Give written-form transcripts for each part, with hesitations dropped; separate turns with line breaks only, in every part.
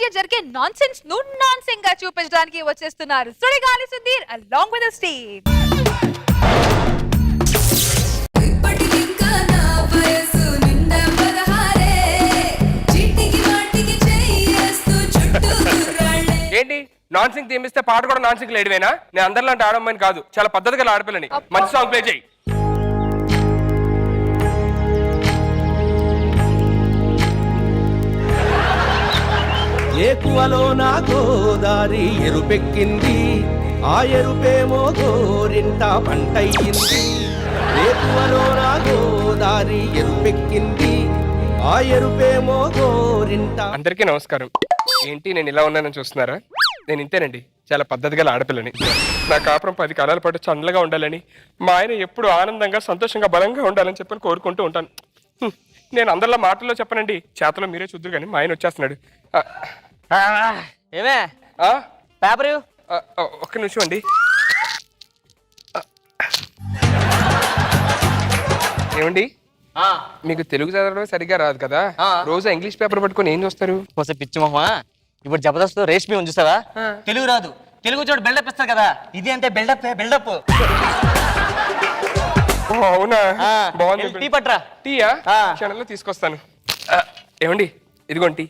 మధ్య జరిగే నాన్సెన్స్ ను నాన్సెన్స్ గా చూపించడానికి వచ్చేస్తున్నారు Sudigali Sudheer along with the team.
ఏంటి నాన్ సింగ్ థీమ్ ఇస్తే పాట కూడా నాన్ సింగ్ లేడవేనా? నేను అందరిలాంటి ఆడమ్మని కాదు, చాలా పద్ధతిగా ఆడపిల్లని. మంచి సాంగ్ ప్లే చేయి.
ఏకువలో నా గోదారి ఎరుపెక్కింది, ఆ ఎరుపేమో గోరింట పంటయ్యింది. ఏకువలో నా గోదారి ఎరుపెక్కింది, ఆ ఎరుపేమో గోరింట.
అందరికీ నమస్కారం. ఏంటి నేను ఇలా ఉన్నానని చూస్తున్నారా? నేను ఇంతేనండి, చాలా పద్ధతిగా ఆడపిల్లని. నా కాపురం 10 కాలాల పాటు చల్లగా ఉండాలని, మా ఆయన ఎప్పుడు ఆనందంగా సంతోషంగా బలంగా ఉండాలని చెప్పని కోరుకుంటూ ఉంటాను. నేను అందరిలో మాటల్లో చెప్పనండి, చేతలో మీరే చూద్దరు కానీ మా ఆయన వచ్చేస్తున్నాడు.
ఏమే పేపర్
ఒక్క నిమిషం అండి. ఏమండి, మీకు తెలుగు చదవడం సరిగ్గా రాదు కదా, రోజు ఇంగ్లీష్ పేపర్ పట్టుకొని ఏం చూస్తారు?
పిచ్చి మొహమా, ఇప్పుడు జబర్దస్త్ రేష్మి ఉంది చూసావా? తెలుగు రాదు, తెలుగు చోటు బిల్డప్ ఇస్తారు కదా, ఇది అంటే బిల్డప్.
అవునా, బాగుంది.
టీ పట్రా.
టీయా? క్షణంలో తీసుకొస్తాను. ఏమండి, ఇదిగోండి టీ.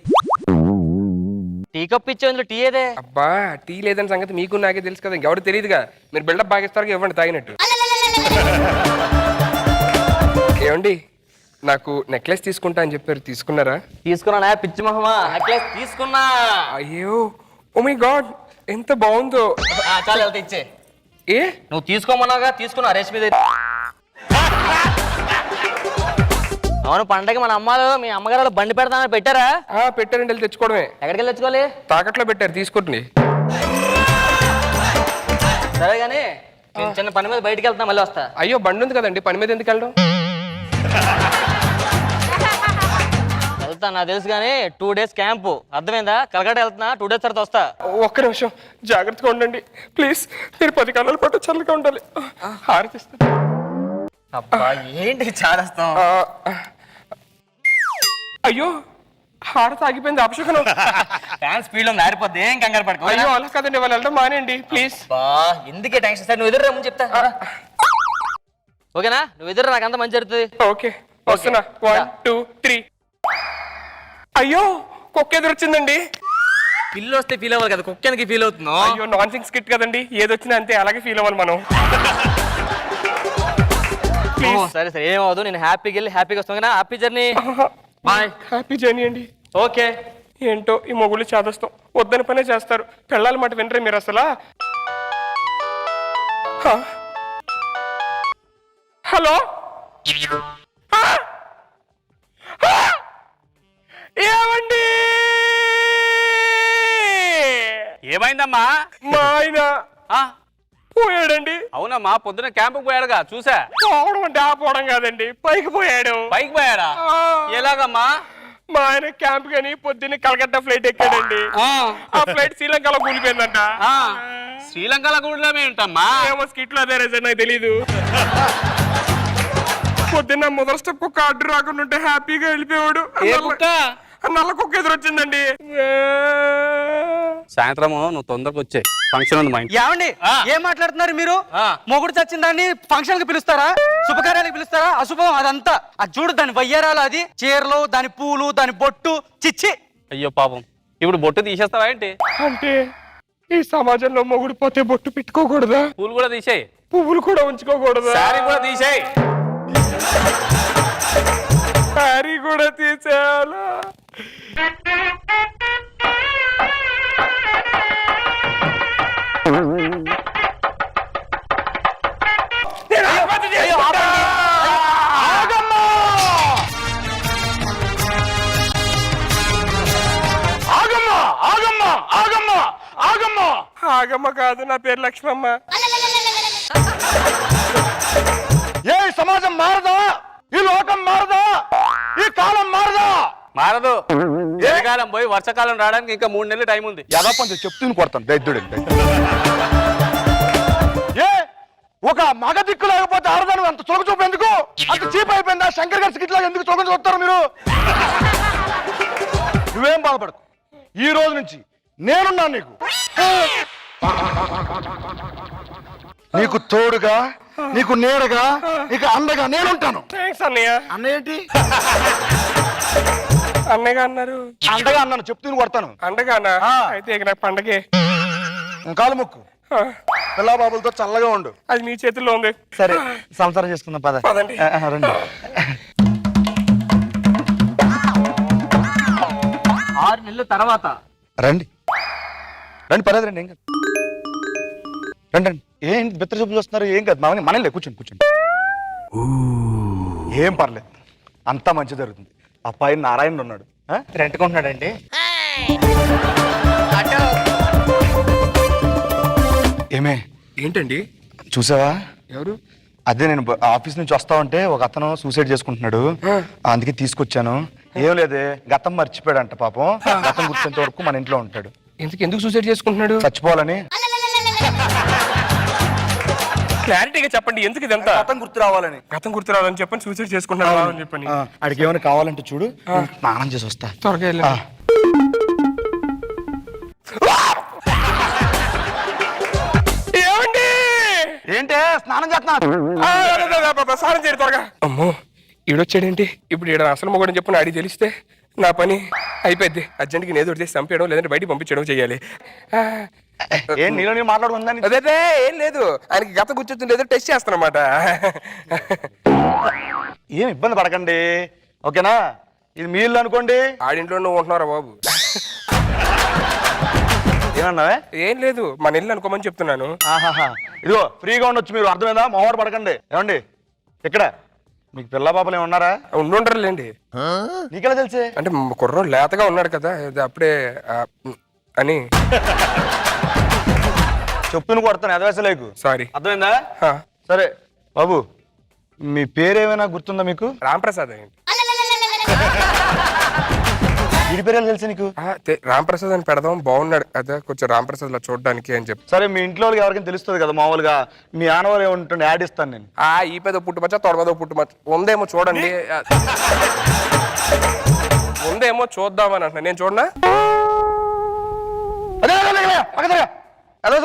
టీ కప్ ఇచ్చే ఇందులో టీ ఏదే?
అబ్బా, టీ లేదని సంగతి మీకు నాకే తెలుసు కదా, ఇంకెవరు తెలియదుగా. మీరు బిల్డప్ బాగా ఇస్తారు, ఇవ్వండి తాగినట్టు. ఏమండి, నాకు నెక్లెస్ తీసుకుంటా అని చెప్పారు, తీసుకున్నారా?
తీసుకున్నా పిచ్చి మొహమా, నెక్లెస్ తీసుకున్నా.
అయ్యో, ఓ మై గాడ్, ఎంత బాగుందో.
చాలా వెళ్తే ఇచ్చే.
ఏ
నువ్వు తీసుకోమన్నాగా, తీసుకున్నా రేష్మి. అవును, పండగ మన అమ్మాలు మీ అమ్మగారు బండి పెడతామని పెట్టారా?
పెట్టారండి, వెళ్ళి తెచ్చుకోవడమే.
ఎక్కడికి వెళ్ళి తెచ్చుకోవాలి?
తాకట్లో పెట్టారు, తీసుకుంటుంది.
సరే గానీ చిన్న పని మీద బయటికి వెళ్తున్నా, మళ్ళీ వస్తా.
అయ్యో, బండి ఉంది కదండి, పని మీద ఎందుకు వెళ్ళడం?
వెళ్తా, నాకు తెలుసు కానీ 2 days క్యాంపు, అర్థమైందా? కలకట్ట వెళ్తున్నా, 2 days తర్వాత వస్తా.
ఒక్క నిమిషం, జాగ్రత్తగా ఉండండి ప్లీజ్. మీరు 10 కాలాల పాటు చల్లగా ఉండాలి. హారతిస్తాను.
అబ్బా, ఏంటి చాలేస్తాం?
అయ్యో, హారతి ఆగిపోయింది, అపశకునం.
ఫ్యాన్ స్పీడ్ లో మారిపోద్ది, ఏం కంగారు పడుకో.
అయ్యో, అలా కదండి, వాళ్ళు వెళ్ళడం మానేయండి ప్లీజ్.
బా, ఎందుకే టెన్షన్? సార్ నువ్వు ఎదురు ముందు చెప్తా. ఓకేనా? నువ్వు ఎదురు, నాకు అంత మంచి జరుగుతుంది.
ఓకే, వస్తున్నా. 1 2 3. అయ్యో, కుక్క ఎదురొచ్చిందండి.
పిల్లి వస్తే ఫీల్ అవ్వాలి కదా, కుక్కనికి ఫీల్ అవుతుందో?
అయ్యో, నాన్ సింగ్ స్కిట్ కదండి, ఏదొచ్చినా అంతే, అలాగే ఫీల్ అవ్వాలి మనం.
సరే సరే, ఏమవుదు, నేను హ్యాపీగా వెళ్ళి హ్యాపీగా వస్తాను. Happy journey, bye.
Happy journey అండి.
ఓకే.
ఏంటో ఈ మొగుళ్ళు చేదస్తాం, వద్దని పనే చేస్తారు. పెళ్ళాలి మాట వినరే మీరు అసలు. హలో, ఏమండి?
ఏమైందమ్మా?
మా ఆయన పోయాడండి.
అవునమ్మా, పొద్దున క్యాంపుకి పోయాడుగా, చూసా.
పోవడం అంటే పోవడం కాదండి, పైకి పోయాడు.
పైకి పోయాడా? ఎలాగమ్మా?
మా ఆయన క్యాంప్ కానీ పొద్దున్న కలకత్తా ఫ్లైట్ ఎక్కాడండి. ఆ ఫ్లైట్ శ్రీలంకలో కూలిపోయిందంట.
శ్రీలంకలో కూడా ఏంటమ్మా?
ఏమో స్కిట్లో అదే రీజన్, నాకు తెలీదు. పొద్దున్న మొదటి స్టెప్ కుక్క అడ్డు రాకుండా ఉంటే హ్యాపీగా వెళ్ళిపోయాడు. నల్ల కుక్క ఎదురొచ్చిందండి.
సాయంత్రం నువ్వు తొందరగా వచ్చే ఫంక్షన్ ఉంది మా ఇంట్లో.
ఏమండి, ఏం మాట్లాడుతున్నారు మీరు? మొగుడు చచ్చిందాన్ని ఫంక్షన్ కి పిలుస్తారా? శుభకార్యాలకు పిలుస్తారా? అశుభం అదంతా. అది చూడు, దాని వయ్యారాలు, అది చీరలు, దాని పూలు, దాని బొట్టు. చిచ్చి.
అయ్యో పాపం, ఇప్పుడు బొట్టు తీసేస్తావా ఏంటి?
అంటే ఈ సమాజంలో మొగుడు పోతే బొట్టు పెట్టుకోకూడదా?
పూలు కూడా తీసేయి,
పువ్వులు కూడా ఉంచుకోకూడదా?
శారీ కూడా తీసేయి.
శారీ కూడా తీసేయాలా? ఆగమ్మ కాదు, నా పేరు లక్ష్మమ్మ.
ఏ సమాజం మారదా? ఈ లోకం మారదా? ఈ కాలం మారదా?
మారదు. ఎండాకాలం పోయి వర్షాకాలం రావడానికి ఇంకా 3 నెలలు టైం ఉంది.
యదపంది చెప్తూనే కొడతాను దైద్యుడు. ఏ ఒక మగ దిక్కు లేకపోతే ఆడదాను అంత చొగ చూపు ఎందుకు? అంత చీప్ అయిపోయిందా? శంకర్ గారి స్కిట్ లాగా ఎందుకు చొగ చూస్తారు మీరు? నువ్వేం బాధపడకు, ఈ రోజు నుంచి నేనున్నాను నీకు. నీకు తోడుగా, నీకు నీడగా, నీకు అండగా నేనుంటాను.
థ్యాంక్స్ అన్నయ్య.
అన్న ఏంటి
అన్నయ్యగా అన్నారు.
అండగా అన్నాను, చెప్తూ కొడతాను.
అండగానా?
ఆ.
అయితే ఇక నాకు పండగే.
కాలు మొక్కు, పిల్ల బాబులతో చల్లగా ఉండు.
అది మీ చేతుల్లో ఉంది.
సరే సంసారం చేసుకుందాం పద.
పదండి.
రండి.
6 నెలల తర్వాత
రండి రండి, పర్లేదు రండి, ఏం కాదు. రండి రండి. ఏంటి బెత్తర చూపులు వస్తున్నారు? ఏం కాదు, మనలే కూర్చోండి కూర్చోండి. ఏం పర్లేదు, అంతా మంచి జరుగుతుంది. ఆ పైన నారాయణ ఉన్నాడు,
రెంట్ కొంటున్నాడండి.
ఏమే
ఏంటండి?
చూసావా?
ఎవరు?
అదే నేను ఆఫీస్ నుంచి వస్తా ఉంటే ఒక అతను సూసైడ్ చేసుకుంటున్నాడు, అందుకే తీసుకొచ్చాను. ఏం లేదే, గతం మర్చిపోయాడంట పాపం. గతం గుర్తేంత వరకు మన ఇంట్లో ఉంటాడు.
ఎందుకు సూసైడ్ చేసుకుంటున్నాడు?
చచ్చిపోవాలని.
క్లారిటీగా చెప్పండి, ఎందుకు ఇదంతా?
గతం గుర్తు రావాలని.
గతం గుర్తు రావాలని చెప్పని సూసైడ్ చేసుకుంటున్నాడు అని చెప్పని.
అడిగి ఏమైనా కావాలంటే చూడు, స్నానం చేసి వస్తా.
త్వరగా వెళ్ళి. ఏమండి?
ఏంటే స్నానం చేస్తున్నా?
స్నానం చేయడు త్వరగా. అమ్మో, ఈడొచ్చాడేంటి? ఇప్పుడు ఈడ అసలు మొగడని చెప్పి అడిగి తెలిస్తే నా పని అయిపోద్ది. అర్జెంట్కి నేదో చేసి చంపేయడం లేదంటే బయటికి పంపించడం చెయ్యాలి.
ఏం నీలో నేను మాట్లాడుకుందని?
అదే ఏం లేదు, ఆయనకి గత గుర్తొచ్చింది లేదో టెస్ట్ చేస్తానమాట.
ఏం ఇబ్బంది పడకండి, ఓకేనా? ఇది మీ ఇల్లు అనుకోండి.
ఆడింట్లో నువ్వు ఉంటున్నారా బాబు?
ఏమన్నావే?
ఏం లేదు, మన ఇల్లు అనుకోమని చెప్తున్నాను.
ఆహాహా. ఇదిగో ఫ్రీగా ఉండొచ్చు మీరు, అర్థమైందా? మొహమాట పడకండి. ఏమండి ఇక్కడ మీకు పిల్ల పాపలు ఏమన్నారా?
ఉండుండరులేండి.
నీకెలా తెలిసే?
అంటే కుర్రోడు లేతగా ఉన్నాడు కదా, ఇది అప్పుడే అని
చెప్తును కొడతాను, ఎదవేసలేకు.
సారీ.
అర్థమైందా? సరే బాబు, మీ పేరేమైనా గుర్తుందా మీకు?
రాంప్రసాద్ అండి.
వీడి పేరు ఎలా తెలుసా నీకు?
రాంప్రసాద్ అని పెడదాం, బాగున్నాడు అదే కొంచెం రాంప్రసాద్ లా చూడడానికి అని చెప్పి.
సరే మీ ఇంట్లో వాళ్ళకి ఎవరికైనా తెలుస్తుంది కదా మామూలుగా, మీ ఆనవాళ్ళు ఏముంటుంది యాడ్ ఇస్తాను నేను.
ఈ పెద్ద పుట్టుమచ్చ తొడమదో పుట్టుమచ్చ ఉందేమో చూడండి. ఉందేమో చూద్దామని అంటున్నా, నేను చూడనా?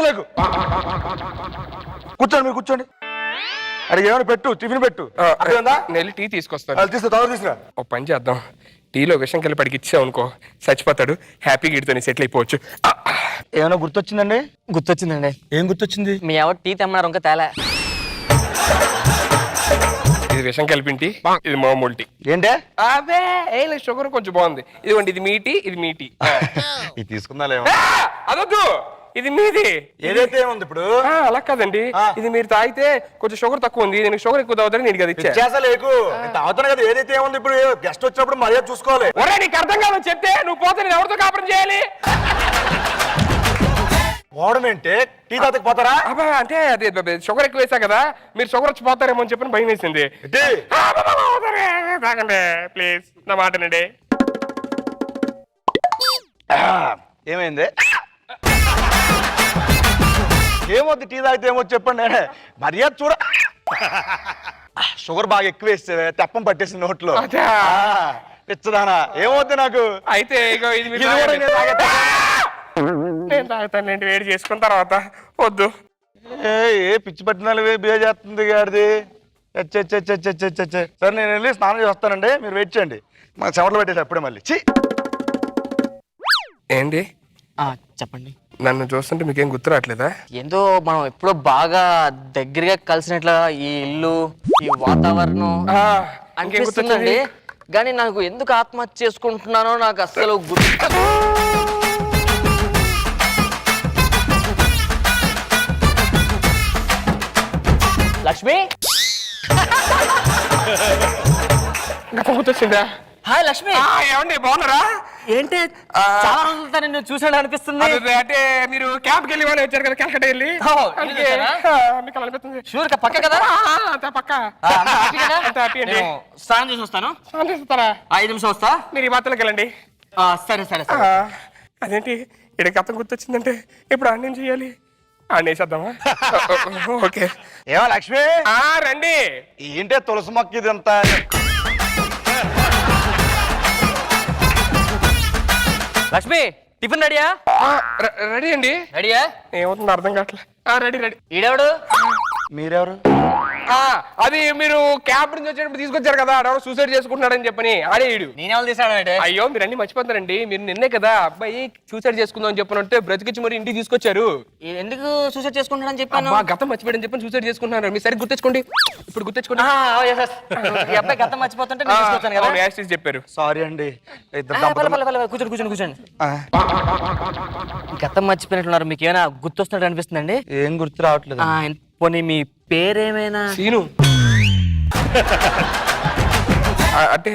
లేకు కూర్చోండి, మీరు కూర్చోండి. అడిగి ఏమైనా పెట్టు, టిఫిన్ పెట్టు.
నెల్లి టీ తీసుకొస్తాను.
తీసుకురా.
ఓ పని చేద్దాం, టీలో విషం కలిపి పడికి ఇచ్చావు అనుకో, చచ్చిపోతాడు. హ్యాపీగా ఇడితో సెటిల్ అయిపోవచ్చు.
ఏమైనా గుర్తొచ్చిందండి?
గుర్తొచ్చిందండి.
ఏం గుర్తొచ్చింది?
మీ ఎవరు టీ తెమ్మన్నారు ఇంకా తేలా.
ఇది విషం కలిపింటి, ఇది మామూలు టీ.
ఏంటే?
అదే ఏం లేదు, షుగర్ కొంచెం బాగుంది. ఇదిగోండి, ఇది మీ టీ, ఇది మీ టీ.
ఇది తీసుకుందా?
అదొద్దు, ఇది మీది.
ఏదైతే ఉంది ఇప్పుడు.
అలా కాదండి, ఇది మీరు తాగితే కొంచెం షుగర్ తక్కువ ఉంది, నేను షుగర్ ఎక్కువ తాగుతాను, నేను అది ఇచ్చా.
లేకు తాగుతాను కదా, ఏదైతే ఏముంది ఇప్పుడు. గెస్ట్ వచ్చినప్పుడు మర్యాద చూసుకోవాలి.
ఒరే నీకు అర్థం కాదు చెప్తే, నువ్వు పోతే నేను ఎవరితో కాపురం చేయాలి?
పోవడం ఏంటే? టీ తాతకి పోతారా?
అంటే అదే షుగర్ ఎక్కువ వేసా కదా, మీరు షుగర్ వచ్చి పోతారేమో అని చెప్పని భయం వేసింది. తాగండి ప్లీజ్, నా మాటనండి.
ఏమైంది? ఏమొద్దు, టీ తాగితే ఏమో చెప్పండి. మర్యాద చూడ. షుగర్ బాగా ఎక్కువ వేస్తే తెప్పం పట్టేసి నోట్లో. పిచ్చదానా, ఏమవుద్ది నాకు?
అయితే ఇగో ఇది నేను తాగుతానండి, వేడి చేసుకున్న తర్వాత. వద్దు,
ఏ పిచ్చి పట్టినాలు బిహేవ్ చేస్తుంది గాడిది. సరే నేను వెళ్ళి స్నానం చేసి వస్తానండి, మీరు వెయిట్ చేయండి. మాకు చెమటలు పెట్టేసి అప్పుడే మళ్ళీ.
ఏంటి?
చెప్పండి.
నన్ను చూస్తుంటే మీకేం గుర్తు రావట్లేదా?
ఏందో మనం ఎప్పుడో బాగా దగ్గరగా కలిసినట్ల ఈ ఇల్లు, ఈ వాతావరణం అనిపిస్తుందండి. కానీ నాకు ఎందుకు ఆత్మహత్య చేసుకుంటున్నానో నాకు అస్సలు గుర్తు. లక్ష్మి,
గుర్తొచ్చిందా?
హాయ్ లక్ష్మి.
ఏమండి బాగున్నారా?
ఏంటి చాలా రోజులతో నిన్ను చూసాడు అనిపిస్తుంది.
అంటే మీరు క్యాంప్కి వెళ్ళి వాళ్ళు వచ్చారు కదా, కలకట్ట వెళ్ళి. మీకు అనిపిస్తుంది
షూర్ పక్క కదా?
పక్క.
స్నానం చేసి వస్తాను.
స్నానం చేస్తారా?
5 నిమిషం వస్తా.
మీరు ఈ బాత్రూంకి వెళ్ళండి.
సరే సరే.
అదేంటి ఇక్కడ గతం గుర్తొచ్చిందంటే ఇప్పుడు ఆడ నేను చేయాలి, ఆడేసేద్దామా? ఓకే.
ఏమో లక్ష్మి
రండి.
ఏంటే తులసి మొక్క ఇదంతా?
లక్ష్మి టిఫిన్ రెడీయా?
రెడీ అండి.
రెడీయా?
ఏమవుతుంది అర్థం కావట్లే. Ready ready.
ఈడెవడు?
మీరెవరు?
అది మీరు క్యాంప్ నుంచి వచ్చేటప్పుడు తీసుకొచ్చారు కదా, ఆడెవడో సూసైడ్ చేసుకుంటున్నాడని చెప్పని ఆడే ఈడు.
నేనేవాళ్ళు తీసాడు?
అయ్యో మీరు అన్ని మర్చిపోతారండి. మీరు నిన్నే కదా అబ్బాయి సూసైడ్ చేసుకుందాం అని చెప్పనంటే బ్రతికిచ్చి మరి ఇంటికి తీసుకొచ్చారు.
ఎందుకు సూసైడ్ చేసుకుంటాడని చెప్పాను?
గతం మర్చిపోయాడని చెప్పని సూసైడ్ చేసుకుంటున్నారు. మీరు సరిగ్గా గుర్తించుకోండి. ఇప్పుడు గుర్తించుకోండి.
ఈ అబ్బాయి గతం మర్చిపోతుంటే నేను తీసుకొచ్చాను కదా.
యాస్టీస్ చెప్పారు.
సారీ అండి. ఇద్దరు
కూర్చోండి. గతం మర్చిపోయినట్లున్నారు. మీకు ఏమైనా గుర్తొస్తున్నట్టు అనిపిస్తుందండి?
ఏం గుర్తు రావట్లేదు.
పోనీ మీ పేరేమైనా?
సీను. అంటే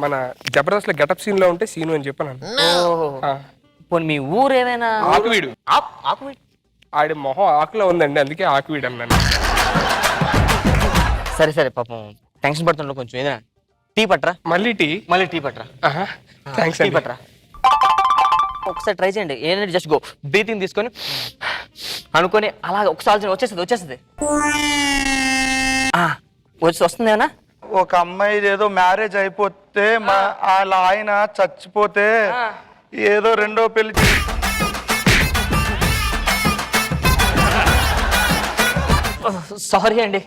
మన జబర్దస్త్ లో గెటప్ సీన్ లో ఉంటే సీను అని చెప్పాను.
పోనీ మీ ఊరేమైనా?
ఆకువీడు.
ఆకువీడు.
ఆడి మొహం ఆకులో ఉందండి, అందుకే ఆకువీడు అన్నాను.
సరే పాపం టెన్షన్ పడుతుండ కొంచెం. ఏదైనా టీ పట్రా.
మళ్ళీ టీ
పట్రా.
థ్యాంక్స్
టీ పట్రా. ఒకసారి ట్రై చేయండి. ఏంటంటే జస్ట్ గో బ్రీతింగ్ తీసుకొని అనుకొని అలా ఒకసారి వచ్చేస్తుంది. వస్తుంది ఏమన్నా?
ఒక అమ్మాయి ఏదో మ్యారేజ్ అయిపోతే వాళ్ళ ఆయన చచ్చిపోతే ఏదో రెండో పెళ్లి
సారీ అండి.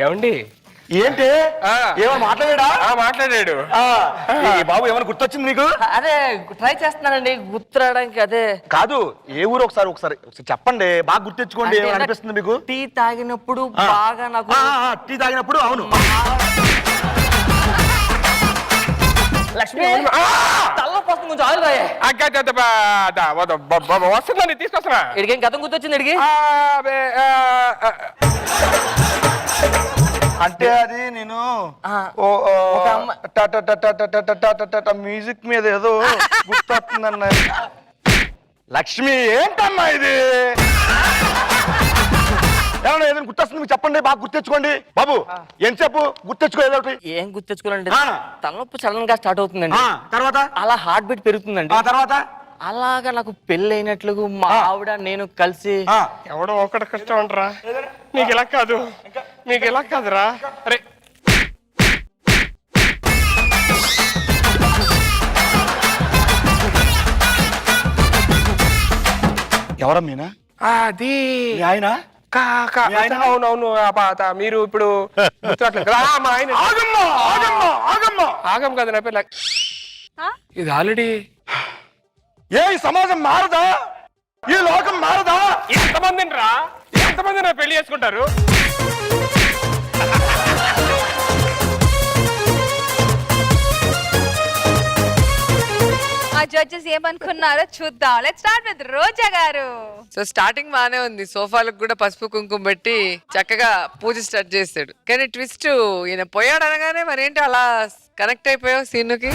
ఏమండి?
ఏంటి ఏమో మాట్లాడా?
మాట్లాడాడు.
బాబు ఏమైనా గుర్తొచ్చింది నీకు?
అదే ట్రై చేస్తున్నానండి గుర్తురావడానికి. అదే
కాదు, ఏ ఊరు ఒకసారి చెప్పండి, బాగా గుర్తించుకోండి. ఏమైనా అనిపిస్తుంది మీకు?
టీ తాగినప్పుడు బాగా నాకు
టీ తాగినప్పుడు. అవును,
లక్ష్మి తల్లపోస్తుంది, కొంచెం ఆయిల్ రాయే.
వస్తుందండి, తీసుకొస్తున్నా.
ఇడికేం గతం గుర్తొచ్చింది ఇడికి?
అంటే అది నేను మ్యూజిక్ మీద ఏదో గుర్తొస్తుందన్న. లక్ష్మి ఏంటమ్మా ఇది? ఏమన్నా ఏదైనా గుర్తొస్తుంది మీకు చెప్పండి, బాగా గుర్తెచ్చుకోండి. బాబు ఏం చెప్పు, గుర్తెచ్చుకో ఏదో ఒకటి.
ఏం గుర్తెచ్చుకోవాలంటే తలనొప్పి సడన్ గా స్టార్ట్ అవుతుందండి.
తర్వాత
అలా హార్ట్ బీట్ పెరుగుతుందండి.
తర్వాత
అలాగా నాకు పెళ్లి అయినట్లు మా ఆవిడ నేను కలిసి.
ఎవడో ఒకటి కష్టం అంటారా? నీకు ఇలా కాదురా. అరే
ఎవరా మీనా?
అది
ఆయన
అవునవును. మీరు ఇప్పుడు ఆగం కదా నా పేరు. ఇది ఆల్రెడీ.
ఏ సమాజం మారదా? ఈ లోకం మారదా?
ఎంతమంది నా పెళ్లి చేసుకుంటారు?
ఆ జడ్జెస్ ఏమనుకున్నారో చూద్దాం. లెట్స్ స్టార్ట్ విత్ రోజా గారు.
సో స్టార్టింగ్ బానే ఉంది. సోఫాలకు కూడా పసుపు కుంకుమ పెట్టి చక్కగా పూజ స్టార్ట్ చేస్తాడు. కానీ ట్విస్ట్ ఈయన పోయాడు అనగానే మరేంటి అలా కనెక్ట్ అయిపోయావు సీనుకి?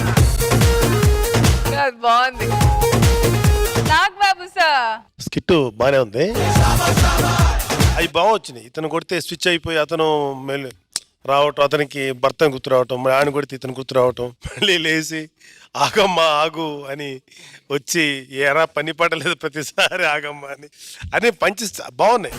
బాగుంది.
నాగబాబు సార్
స్కిట్ బానే ఉంది. అవి బాగా వచ్చినాయి. ఇతను కొడితే స్విచ్ అయిపోయి అతను రావటం, అతనికి భర్తను గుర్తు రావటం, ఆయన కొడితే ఇతను గుర్తు రావటం, మళ్ళీ లేచి ఆగమ్మా ఆగు అని వచ్చి ఏరా పని పడలేదు ప్రతిసారి ఆగమ్మా అని పంచి బాగున్నాయి.